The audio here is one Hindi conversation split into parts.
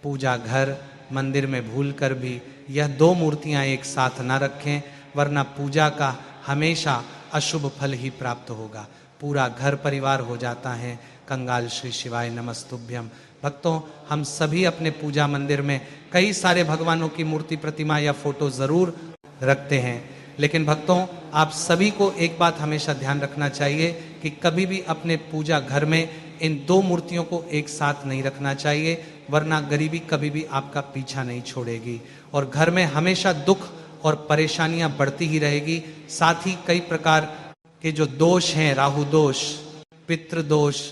पूजा घर मंदिर में भूल कर भी यह दो मूर्तियां एक साथ न रखें, वरना पूजा का हमेशा अशुभ फल ही प्राप्त होगा। पूरा घर परिवार हो जाता है कंगाल श्री शिवाय नमस्तुभ्यम। भक्तों, हम सभी अपने पूजा मंदिर में कई सारे भगवानों की मूर्ति प्रतिमा या फोटो जरूर रखते हैं, लेकिन भक्तों आप सभी को एक बात हमेशा ध्यान रखना चाहिए कि कभी भी अपने पूजा घर में इन दो मूर्तियों को एक साथ नहीं रखना चाहिए, वरना गरीबी कभी भी आपका पीछा नहीं छोड़ेगी और घर में हमेशा दुख और परेशानियां बढ़ती ही रहेगी। साथ ही कई प्रकार के जो दोष हैं, राहु दोष, पितृ दोष,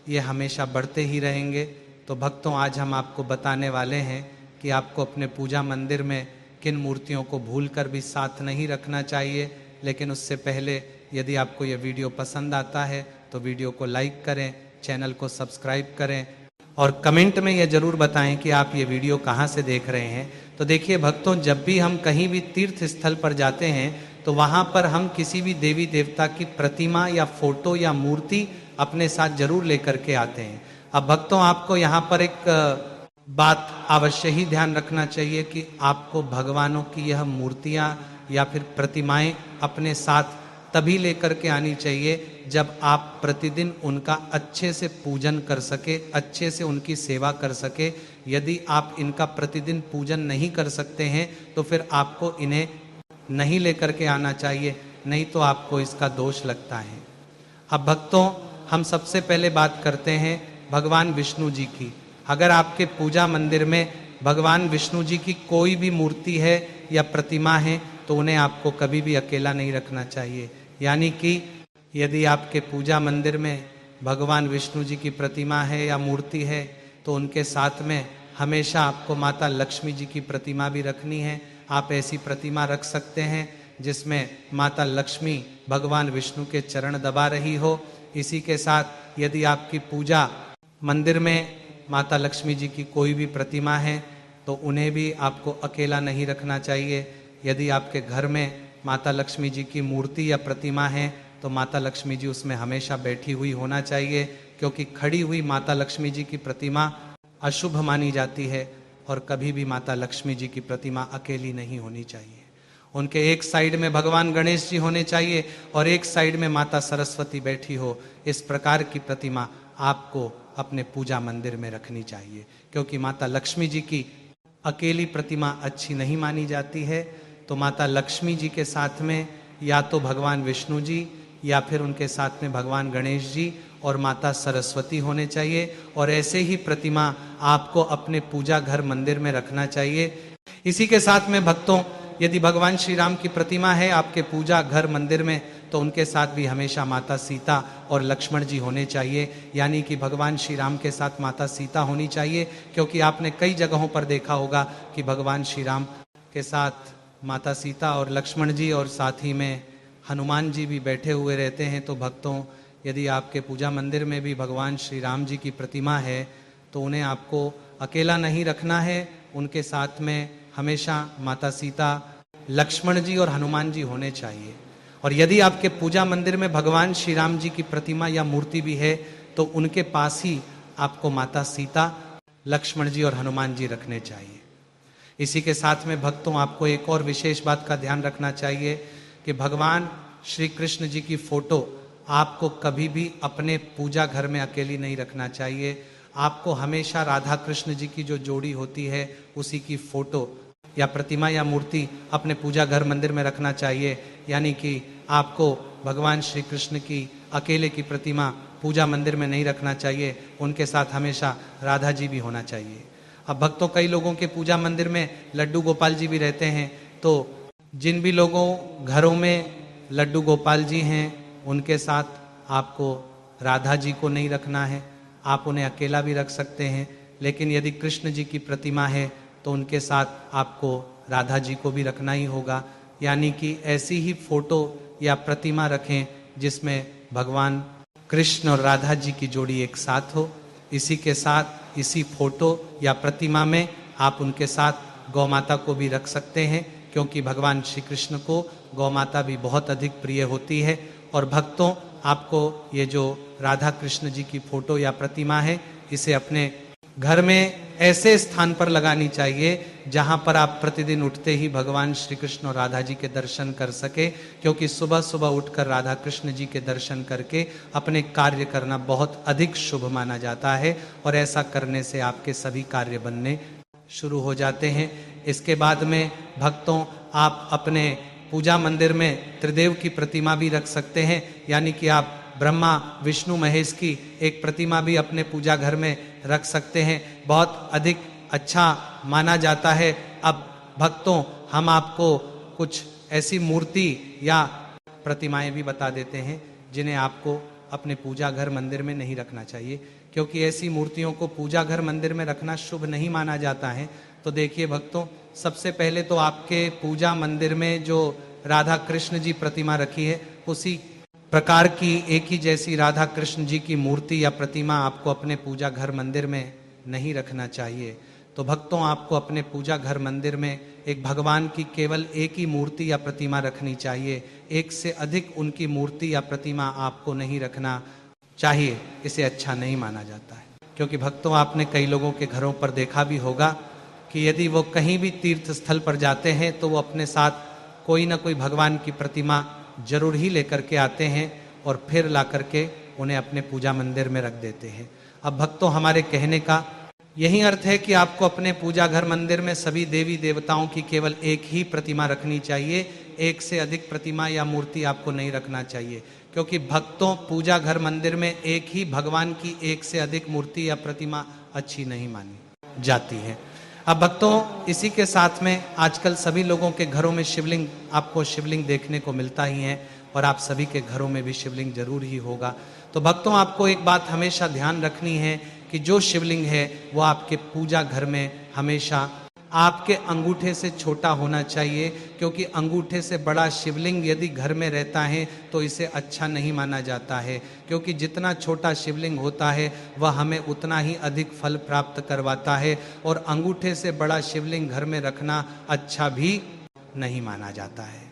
ये हमेशा बढ़ते ही रहेंगे। तो भक्तों, आज हम आपको बताने वाले हैं कि आपको अपने पूजा मंदिर में किन मूर्तियों को भूलकर भी साथ नहीं रखना चाहिए। लेकिन उससे पहले यदि आपको यह वीडियो पसंद आता है तो वीडियो को लाइक करें, चैनल को सब्सक्राइब करें और कमेंट में यह जरूर बताएं कि आप ये वीडियो कहाँ से देख रहे हैं। तो देखिए भक्तों, जब भी हम कहीं भी तीर्थ स्थल पर जाते हैं तो वहाँ पर हम किसी भी देवी देवता की प्रतिमा या फोटो या मूर्ति अपने साथ जरूर लेकर के आते हैं। अब भक्तों, आपको यहाँ पर एक बात अवश्य ही ध्यान रखना चाहिए कि आपको भगवानों की यह मूर्तियाँ या फिर प्रतिमाएं अपने साथ तभी लेकर के आनी चाहिए जब आप प्रतिदिन उनका अच्छे से पूजन कर सके, अच्छे से उनकी सेवा कर सके। यदि आप इनका प्रतिदिन पूजन नहीं कर सकते हैं तो फिर आपको इन्हें नहीं लेकर के आना चाहिए, नहीं तो आपको इसका दोष लगता है। अब भक्तों, हम सबसे पहले बात करते हैं भगवान विष्णु जी की। अगर आपके पूजा मंदिर में भगवान विष्णु जी की कोई भी मूर्ति है या प्रतिमा है तो उन्हें आपको कभी भी अकेला नहीं रखना चाहिए। यानी कि यदि आपके पूजा मंदिर में भगवान विष्णु जी की प्रतिमा है या मूर्ति है तो उनके साथ में हमेशा आपको माता लक्ष्मी जी की प्रतिमा भी रखनी है। आप ऐसी प्रतिमा रख सकते हैं जिसमें माता लक्ष्मी भगवान विष्णु के चरण दबा रही हो। इसी के साथ यदि आपकी पूजा मंदिर में माता लक्ष्मी जी की कोई भी प्रतिमा है तो उन्हें भी आपको अकेला नहीं रखना चाहिए। यदि आपके घर में माता लक्ष्मी जी की मूर्ति या प्रतिमा है तो माता लक्ष्मी जी उसमें हमेशा बैठी हुई होना चाहिए, क्योंकि खड़ी हुई माता लक्ष्मी जी की प्रतिमा अशुभ मानी जाती है और कभी भी माता लक्ष्मी जी की प्रतिमा अकेली नहीं होनी चाहिए। उनके एक साइड में भगवान गणेश जी होने चाहिए और एक साइड में माता सरस्वती बैठी हो। इस प्रकार की प्रतिमा आपको अपने पूजा मंदिर में रखनी चाहिए, क्योंकि माता लक्ष्मी जी की अकेली प्रतिमा अच्छी नहीं मानी जाती है। तो माता लक्ष्मी जी के साथ में या तो भगवान विष्णु जी या फिर उनके साथ में भगवान गणेश जी और माता सरस्वती होने चाहिए, और ऐसे ही प्रतिमा आपको अपने पूजा घर मंदिर में रखना चाहिए। इसी के साथ में भक्तों, यदि भगवान श्री राम की प्रतिमा है आपके पूजा घर मंदिर में तो उनके साथ भी हमेशा माता सीता और लक्ष्मण जी होने चाहिए। यानी कि भगवान श्री राम के साथ माता सीता होनी चाहिए, क्योंकि आपने कई जगहों पर देखा होगा कि भगवान श्री राम के साथ माता सीता और लक्ष्मण जी और साथ ही में हनुमान जी भी बैठे हुए रहते हैं। तो भक्तों, यदि आपके पूजा मंदिर में भी भगवान श्री राम जी की प्रतिमा है तो उन्हें आपको अकेला नहीं रखना है, उनके साथ में हमेशा माता सीता, लक्ष्मण जी और हनुमान जी होने चाहिए। और यदि आपके पूजा मंदिर में भगवान श्री राम जी की प्रतिमा या मूर्ति भी है तो उनके पास ही आपको माता सीता, लक्ष्मण जी और हनुमान जी रखने चाहिए। इसी के साथ में भक्तों, आपको एक और विशेष बात का ध्यान रखना चाहिए कि भगवान श्री कृष्ण जी की फोटो आपको कभी भी अपने पूजा घर में अकेली नहीं रखना चाहिए। आपको हमेशा राधा कृष्ण जी की जो जोड़ी होती है उसी की फोटो या प्रतिमा या मूर्ति अपने पूजा घर मंदिर में रखना चाहिए। यानी कि आपको भगवान श्री कृष्ण की अकेले की प्रतिमा पूजा मंदिर में नहीं रखना चाहिए, उनके साथ हमेशा राधा जी भी होना चाहिए। अब भक्तों, कई लोगों के पूजा मंदिर में लड्डू गोपाल जी भी रहते हैं, तो जिन भी लोगों घरों में लड्डू गोपाल जी हैं उनके साथ आपको राधा जी को नहीं रखना है, आप उन्हें अकेला भी रख सकते हैं। लेकिन यदि कृष्ण जी की प्रतिमा है तो उनके साथ आपको राधा जी को भी रखना ही होगा। यानी कि ऐसी ही फोटो या प्रतिमा रखें जिसमें भगवान कृष्ण और राधा जी की जोड़ी एक साथ हो। इसी के साथ इसी फोटो या प्रतिमा में आप उनके साथ गौ माता को भी रख सकते हैं, क्योंकि भगवान श्री कृष्ण को गौ माता भी बहुत अधिक प्रिय होती है। और भक्तों, आपको ये जो राधा कृष्ण जी की फोटो या प्रतिमा है इसे अपने घर में ऐसे स्थान पर लगानी चाहिए जहां पर आप प्रतिदिन उठते ही भगवान श्री कृष्ण और राधा जी के दर्शन कर सके, क्योंकि सुबह सुबह उठकर राधा कृष्ण जी के दर्शन करके अपने कार्य करना बहुत अधिक शुभ माना जाता है और ऐसा करने से आपके सभी कार्य बनने शुरू हो जाते हैं। इसके बाद में भक्तों, आप अपने पूजा मंदिर में त्रिदेव की प्रतिमा भी रख सकते हैं, यानी कि आप ब्रह्मा विष्णु महेश की एक प्रतिमा भी अपने पूजा घर में रख सकते हैं। बहुत अधिक अच्छा माना जाता है। अब भक्तों, हम आपको कुछ ऐसी मूर्ति या प्रतिमाएं भी बता देते हैं जिन्हें आपको अपने पूजा घर मंदिर में नहीं रखना चाहिए, क्योंकि ऐसी मूर्तियों को पूजा घर मंदिर में रखना शुभ नहीं माना जाता है। तो देखिए भक्तों, सबसे पहले तो आपके पूजा मंदिर में जो राधा कृष्ण जी प्रतिमा रखी है, उसी प्रकार की एक ही जैसी राधा कृष्ण जी की मूर्ति या प्रतिमा आपको अपने पूजा घर मंदिर में नहीं रखना चाहिए। तो भक्तों, आपको अपने पूजा घर मंदिर में एक भगवान की केवल एक ही मूर्ति या प्रतिमा रखनी चाहिए। एक से अधिक उनकी मूर्ति या प्रतिमा आपको नहीं रखना चाहिए। इसे अच्छा नहीं माना जाता है, क्योंकि भक्तों, आपने कई लोगों के घरों पर देखा भी होगा कि यदि वो कहीं भी तीर्थ स्थल पर जाते हैं तो वो अपने साथ कोई ना कोई भगवान की प्रतिमा जरूर ही लेकर के आते हैं और फिर ला करके उन्हें अपने पूजा मंदिर में रख देते हैं। अब भक्तों, हमारे कहने का यही अर्थ है कि आपको अपने पूजा घर मंदिर में सभी देवी देवताओं की केवल एक ही प्रतिमा रखनी चाहिए। एक से अधिक प्रतिमा या मूर्ति आपको नहीं रखना चाहिए, क्योंकि भक्तों, पूजा घर मंदिर में एक ही भगवान की एक से अधिक मूर्ति या प्रतिमा अच्छी नहीं मानी जाती है। अब भक्तों, इसी के साथ में आजकल सभी लोगों के घरों में शिवलिंग, आपको शिवलिंग देखने को मिलता ही है और आप सभी के घरों में भी शिवलिंग जरूर ही होगा। तो भक्तों, आपको एक बात हमेशा ध्यान रखनी है कि जो शिवलिंग है वो आपके पूजा घर में हमेशा आपके अंगूठे से छोटा होना चाहिए, क्योंकि अंगूठे से बड़ा शिवलिंग यदि घर में रहता है तो इसे अच्छा नहीं माना जाता है, क्योंकि जितना छोटा शिवलिंग होता है वह हमें उतना ही अधिक फल प्राप्त करवाता है, और अंगूठे से बड़ा शिवलिंग घर में रखना अच्छा भी नहीं माना जाता है।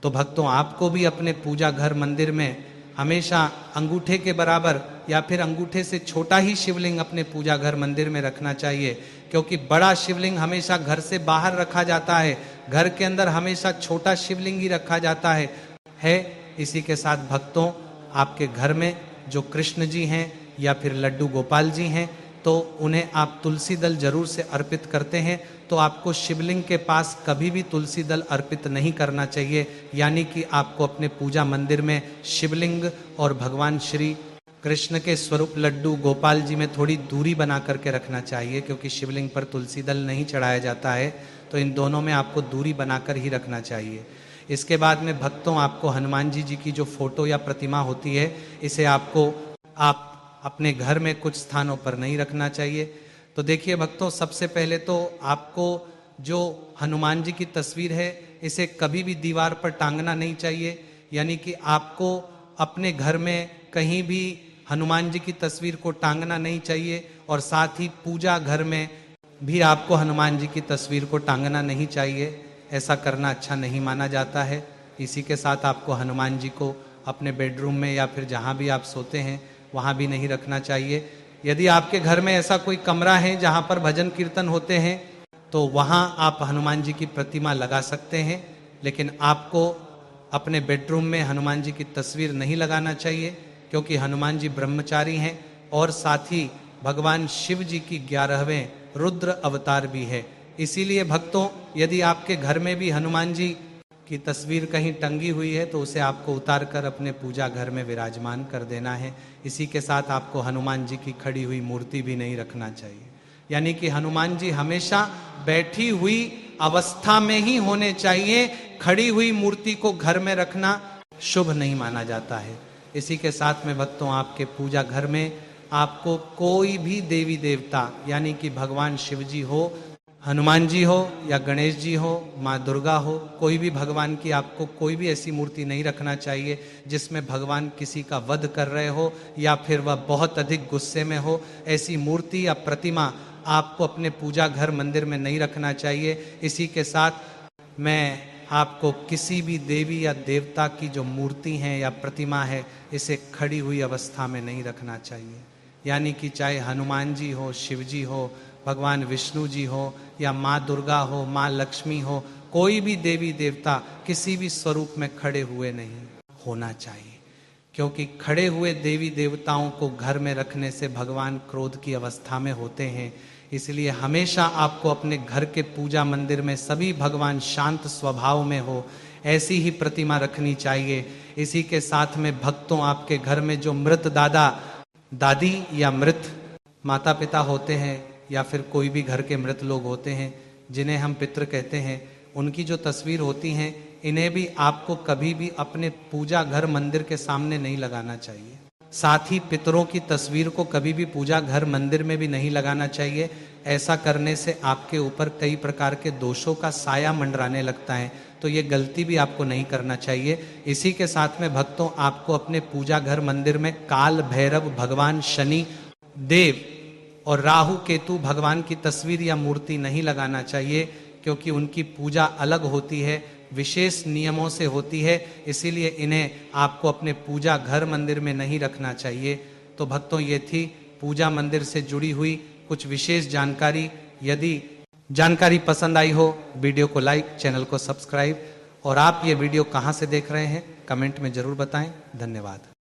तो भक्तों, आपको भी अपने पूजा घर मंदिर में हमेशा अंगूठे के बराबर या फिर अंगूठे से छोटा ही शिवलिंग अपने पूजा घर मंदिर में रखना चाहिए, क्योंकि बड़ा शिवलिंग हमेशा घर से बाहर रखा जाता है, घर के अंदर हमेशा छोटा शिवलिंग ही रखा जाता है। इसी के साथ भक्तों, आपके घर में जो कृष्ण जी हैं या फिर लड्डू गोपाल जी हैं, तो उन्हें आप तुलसी दल जरूर से अर्पित करते हैं। तो आपको शिवलिंग के पास कभी भी तुलसी दल अर्पित नहीं करना चाहिए, यानी कि आपको अपने पूजा मंदिर में शिवलिंग और भगवान श्री कृष्ण के स्वरूप लड्डू गोपाल जी में थोड़ी दूरी बना करके रखना चाहिए, क्योंकि शिवलिंग पर तुलसी दल नहीं चढ़ाया जाता है। तो इन दोनों में आपको दूरी बनाकर ही रखना चाहिए। इसके बाद में भक्तों, आपको हनुमान जी की जो फोटो या प्रतिमा होती है, इसे आपको आप अपने घर में कुछ स्थानों पर नहीं रखना चाहिए। तो देखिए भक्तों, सबसे पहले तो आपको जो हनुमान जी की तस्वीर है, इसे कभी भी दीवार पर टांगना नहीं चाहिए, यानी कि आपको अपने घर में कहीं भी हनुमान जी की तस्वीर को टांगना नहीं चाहिए, और साथ ही पूजा घर में भी आपको हनुमान जी की तस्वीर को टांगना नहीं चाहिए। ऐसा करना अच्छा नहीं माना जाता है। इसी के साथ आपको हनुमान जी को अपने बेडरूम में या फिर जहाँ भी आप सोते हैं वहाँ भी नहीं रखना चाहिए। यदि आपके घर में ऐसा कोई कमरा है जहाँ पर भजन कीर्तन होते हैं, तो वहाँ आप हनुमान जी की प्रतिमा लगा सकते हैं, लेकिन आपको अपने बेडरूम में हनुमान जी की तस्वीर नहीं लगाना चाहिए, क्योंकि हनुमान जी ब्रह्मचारी हैं और साथ ही भगवान शिव जी की 11वें रुद्र अवतार भी है। इसीलिए भक्तों, यदि आपके घर में भी हनुमान जी की तस्वीर कहीं टंगी हुई है तो उसे आपको उतार कर अपने पूजा घर में विराजमान कर देना है। इसी के साथ आपको हनुमान जी की खड़ी हुई मूर्ति भी नहीं रखना चाहिए, यानी कि हनुमान जी हमेशा बैठी हुई अवस्था में ही होने चाहिए। खड़ी हुई मूर्ति को घर में रखना शुभ नहीं माना जाता है। इसी के साथ में भक्तों, आपके पूजा घर में आपको कोई भी देवी देवता, यानी कि भगवान शिव जी हो, हनुमान जी हो या गणेश जी हो, माँ दुर्गा हो, कोई भी भगवान की आपको कोई भी ऐसी मूर्ति नहीं रखना चाहिए जिसमें भगवान किसी का वध कर रहे हो या फिर वह बहुत अधिक गुस्से में हो। ऐसी मूर्ति या प्रतिमा आपको अपने पूजा घर मंदिर में नहीं रखना चाहिए। इसी के साथ मैं आपको किसी भी देवी या देवता की जो मूर्ति है या प्रतिमा है, इसे खड़ी हुई अवस्था में नहीं रखना चाहिए। यानी कि चाहे हनुमान जी हो, शिव जी हो, भगवान विष्णु जी हो, या माँ दुर्गा हो, माँ लक्ष्मी हो, कोई भी देवी देवता किसी भी स्वरूप में खड़े हुए नहीं होना चाहिए, क्योंकि खड़े हुए देवी देवताओं को घर में रखने से भगवान क्रोध की अवस्था में होते हैं। इसलिए हमेशा आपको अपने घर के पूजा मंदिर में सभी भगवान शांत स्वभाव में हो, ऐसी ही प्रतिमा रखनी चाहिए। इसी के साथ में भक्तों, आपके घर में जो मृत दादा दादी या मृत माता पिता होते हैं, या फिर कोई भी घर के मृत लोग होते हैं जिन्हें हम पितृ कहते हैं, उनकी जो तस्वीर होती हैं, इन्हें भी आपको कभी भी अपने पूजा घर मंदिर के सामने नहीं लगाना चाहिए। साथ ही पितरों की तस्वीर को कभी भी पूजा घर मंदिर में भी नहीं लगाना चाहिए। ऐसा करने से आपके ऊपर कई प्रकार के दोषों का साया मंडराने लगता है, तो ये गलती भी आपको नहीं करना चाहिए। इसी के साथ में भक्तों, आपको अपने पूजा घर मंदिर में काल भैरव, भगवान शनि देव और राहु केतु भगवान की तस्वीर या मूर्ति नहीं लगाना चाहिए, क्योंकि उनकी पूजा अलग होती है, विशेष नियमों से होती है। इसीलिए इन्हें आपको अपने पूजा घर मंदिर में नहीं रखना चाहिए। तो भक्तों, ये थी पूजा मंदिर से जुड़ी हुई कुछ विशेष जानकारी। यदि जानकारी पसंद आई हो, वीडियो को लाइक, चैनल को सब्सक्राइब, और आप ये वीडियो कहाँ से देख रहे हैं कमेंट में जरूर बताएं। धन्यवाद।